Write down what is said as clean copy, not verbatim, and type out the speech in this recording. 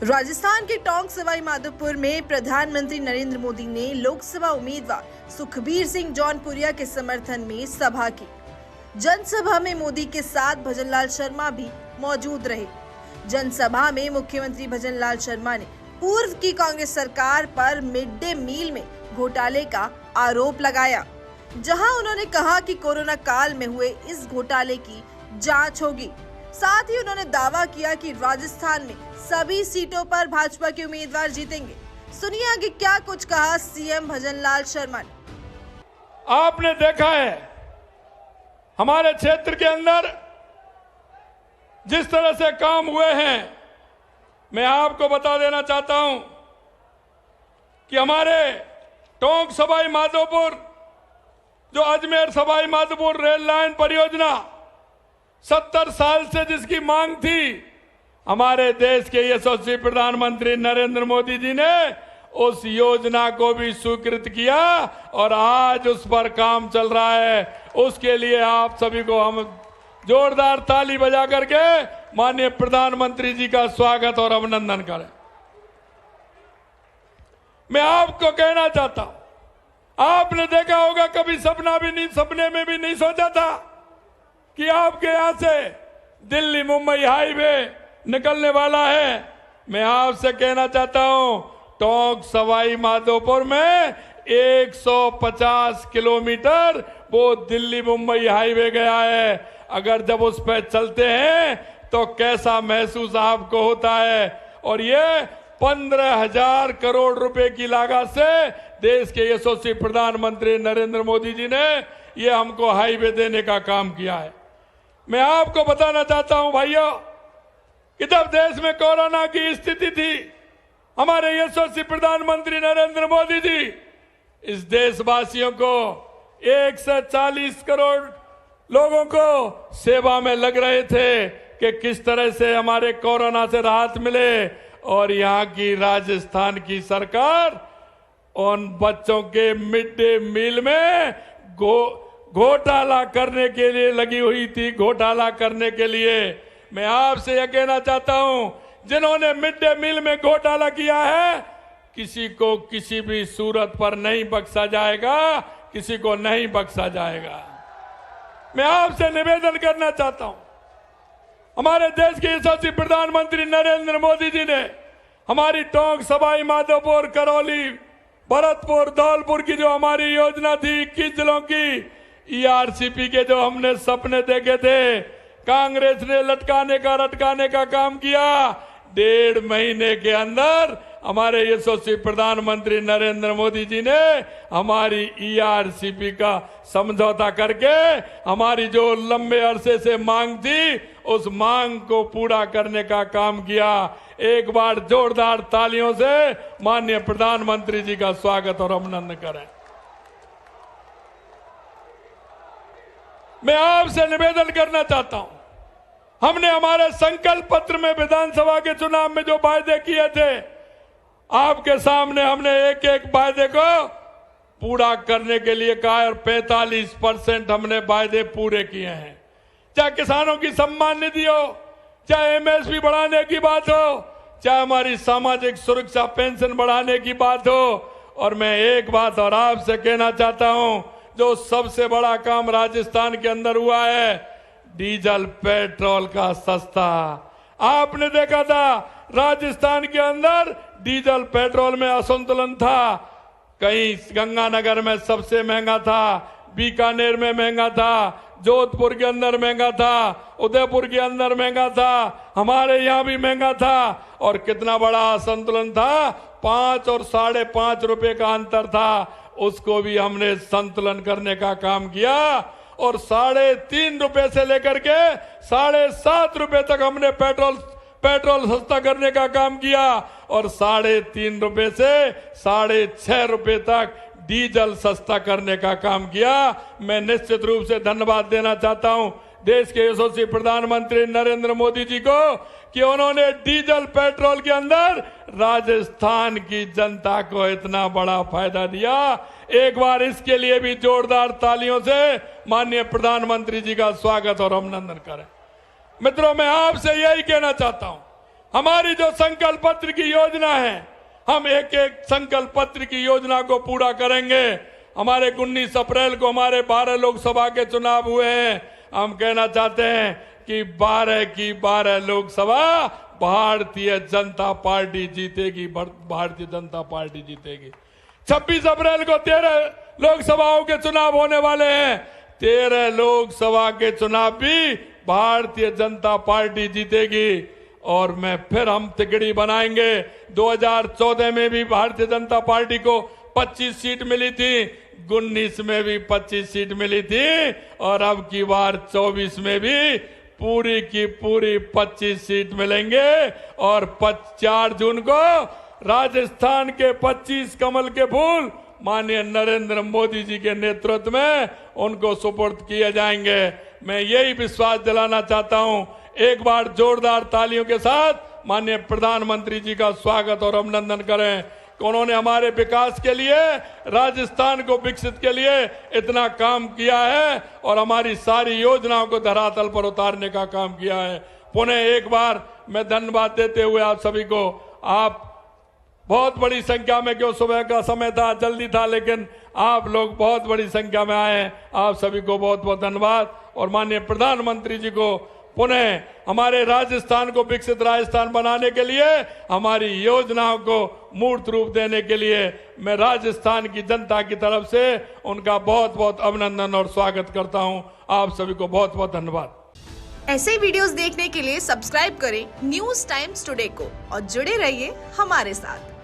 राजस्थान के टोंक सवाई माधोपुर में प्रधानमंत्री नरेंद्र मोदी ने लोकसभा उम्मीदवार सुखबीर सिंह जौनपुरिया के समर्थन में सभा की। जनसभा में मोदी के साथ भजनलाल शर्मा भी मौजूद रहे। जनसभा में मुख्यमंत्री भजनलाल शर्मा ने पूर्व की कांग्रेस सरकार पर मिड डे मील में घोटाले का आरोप लगाया, जहां उन्होंने कहा कि कोरोना काल में हुए इस घोटाले की जांच होगी। साथ ही उन्होंने दावा किया कि राजस्थान में सभी सीटों पर भाजपा के उम्मीदवार जीतेंगे। सुनिए आगे क्या कुछ कहा सीएम भजनलाल शर्मा ने। आपने देखा है हमारे क्षेत्र के अंदर जिस तरह से काम हुए हैं, मैं आपको बता देना चाहता हूं कि हमारे टोंक सवाई माधोपुर जो अजमेर सवाई माधोपुर रेल लाइन परियोजना 70 साल से जिसकी मांग थी, हमारे देश के यशस्वी प्रधानमंत्री नरेंद्र मोदी जी ने उस योजना को भी स्वीकृत किया और आज उस पर काम चल रहा है। उसके लिए आप सभी को हम जोरदार ताली बजा करके माननीय प्रधानमंत्री जी का स्वागत और अभिनंदन करें। मैं आपको कहना चाहता हूं, आपने देखा होगा कभी सपने में भी नहीं सोचा था कि आपके यहां से दिल्ली मुंबई हाईवे निकलने वाला है। मैं आपसे कहना चाहता हूं, टोंक सवाई माधोपुर में 150 किलोमीटर वो दिल्ली मुंबई हाईवे गया है। अगर जब उस पर चलते हैं तो कैसा महसूस आपको होता है। और ये 15,000 करोड़ रुपए की लागत से देश के यशस्वी प्रधानमंत्री नरेंद्र मोदी जी ने ये हमको हाईवे देने का काम किया है। मैं आपको बताना चाहता हूं भाइयों कि जब देश में कोरोना की स्थिति थी, हमारे यशस्वी प्रधानमंत्री नरेंद्र मोदी जी इस देशवासियों को 140 करोड़ लोगों को सेवा में लग रहे थे कि किस तरह से हमारे कोरोना से राहत मिले। और यहाँ की राजस्थान की सरकार उन बच्चों के मिड डे मील में घोटाला करने के लिए लगी हुई थी। घोटाला करने के लिए मैं आपसे यह कहना चाहता हूं, जिन्होंने मिड डे मील में घोटाला किया है, किसी को किसी भी सूरत पर नहीं बख्शा जाएगा, किसी को नहीं बख्शा जाएगा। मैं आपसे निवेदन करना चाहता हूं, हमारे देश के यशस्वी प्रधानमंत्री नरेंद्र मोदी जी ने हमारी टोंक सवाई माधोपुर करौली भरतपुर धौलपुर की जो हमारी योजना थी 21 जिलों की ERCP के जो हमने सपने देखे थे, कांग्रेस ने लटकाने का काम किया। 1.5 महीने के अंदर हमारे यशस्वी प्रधानमंत्री नरेंद्र मोदी जी ने हमारी ERCP का समझौता करके हमारी जो लंबे अरसे से मांग थी, उस मांग को पूरा करने का काम किया। एक बार जोरदार तालियों से माननीय प्रधानमंत्री जी का स्वागत और अभिनंदन करें। मैं आपसे निवेदन करना चाहता हूं, हमने हमारे संकल्प पत्र में विधानसभा के चुनाव में जो वायदे किए थे, आपके सामने हमने एक एक वायदे को पूरा करने के लिए कहा और 45% हमने वायदे पूरे किए हैं। चाहे किसानों की सम्मान निधि हो, चाहे MSP बढ़ाने की बात हो, चाहे हमारी सामाजिक सुरक्षा पेंशन बढ़ाने की बात हो। और मैं एक बात और आपसे कहना चाहता हूं, जो सबसे बड़ा काम राजस्थान के अंदर हुआ है, डीजल पेट्रोल का सस्ता। आपने देखा था राजस्थान के अंदर डीजल पेट्रोल में असंतुलन था। कहीं गंगानगर में सबसे महंगा था, बीकानेर में महंगा था, जोधपुर के अंदर महंगा था, उदयपुर के अंदर महंगा था, हमारे यहाँ भी महंगा था। और कितना बड़ा असंतुलन था, 5 और 5.5 रुपए का अंतर था। उसको भी हमने संतुलन करने का काम किया और 3.5 रुपए से लेकर के 7.5 रुपए तक हमने पेट्रोल सस्ता करने का काम किया और 3.5 रुपए से 6.5 रुपए तक डीजल सस्ता करने का काम किया। मैं निश्चित रूप से धन्यवाद देना चाहता हूं देश के यशस्वी प्रधानमंत्री नरेंद्र मोदी जी को कि उन्होंने डीजल पेट्रोल के अंदर राजस्थान की जनता को इतना बड़ा फायदा दिया। एक बार इसके लिए भी जोरदार तालियों से माननीय प्रधानमंत्री जी का स्वागत और अभिनंदन करें। मित्रों, मैं आपसे यही कहना चाहता हूं, हमारी जो संकल्प पत्र की योजना है, हम एक एक संकल्प पत्र की योजना को पूरा करेंगे। हमारे 19 अप्रैल को हमारे 12 लोकसभा के चुनाव हुए हैं। हम कहना चाहते हैं कि 12 की 12 लोकसभा भारतीय जनता पार्टी जीतेगी, भारतीय जनता पार्टी जीतेगी। 26 अप्रैल को 13 लोकसभाओं के चुनाव होने वाले हैं। 13 लोकसभा के चुनाव भी भारतीय जनता पार्टी जीतेगी और मैं फिर हम तिकड़ी बनाएंगे। 2014 में भी भारतीय जनता पार्टी को 25 सीट मिली थी, 19 में भी 25 सीट मिली थी और अब की बार 24 में भी पूरी की पूरी 25 सीट मिलेंगे। और 4 जून को राजस्थान के 25 कमल के फूल माननीय नरेंद्र मोदी जी के नेतृत्व में उनको सुपुर्द किए जाएंगे। मैं यही विश्वास दिलाना चाहता हूं। एक बार जोरदार तालियों के साथ माननीय प्रधानमंत्री जी का स्वागत और अभिनंदन करें। उन्होंने हमारे विकास के लिए, राजस्थान को विकसित के लिए इतना काम किया है और हमारी सारी योजनाओं को धरातल पर उतारने का काम किया है। पुनः एक बार मैं धन्यवाद देते हुए आप सभी को, आप बहुत बड़ी संख्या में, क्यों सुबह का समय था, जल्दी था, लेकिन आप लोग बहुत बड़ी संख्या में आए। आप सभी को बहुत बहुत धन्यवाद। और माननीय प्रधानमंत्री जी को पुनः हमारे राजस्थान को विकसित राजस्थान बनाने के लिए, हमारी योजनाओं को मूर्त रूप देने के लिए मैं राजस्थान की जनता की तरफ से उनका बहुत बहुत अभिनंदन और स्वागत करता हूं। आप सभी को बहुत बहुत धन्यवाद। ऐसे वीडियोस देखने के लिए सब्सक्राइब करें न्यूज़ टाइम्स टुडे को और जुड़े रहिए हमारे साथ।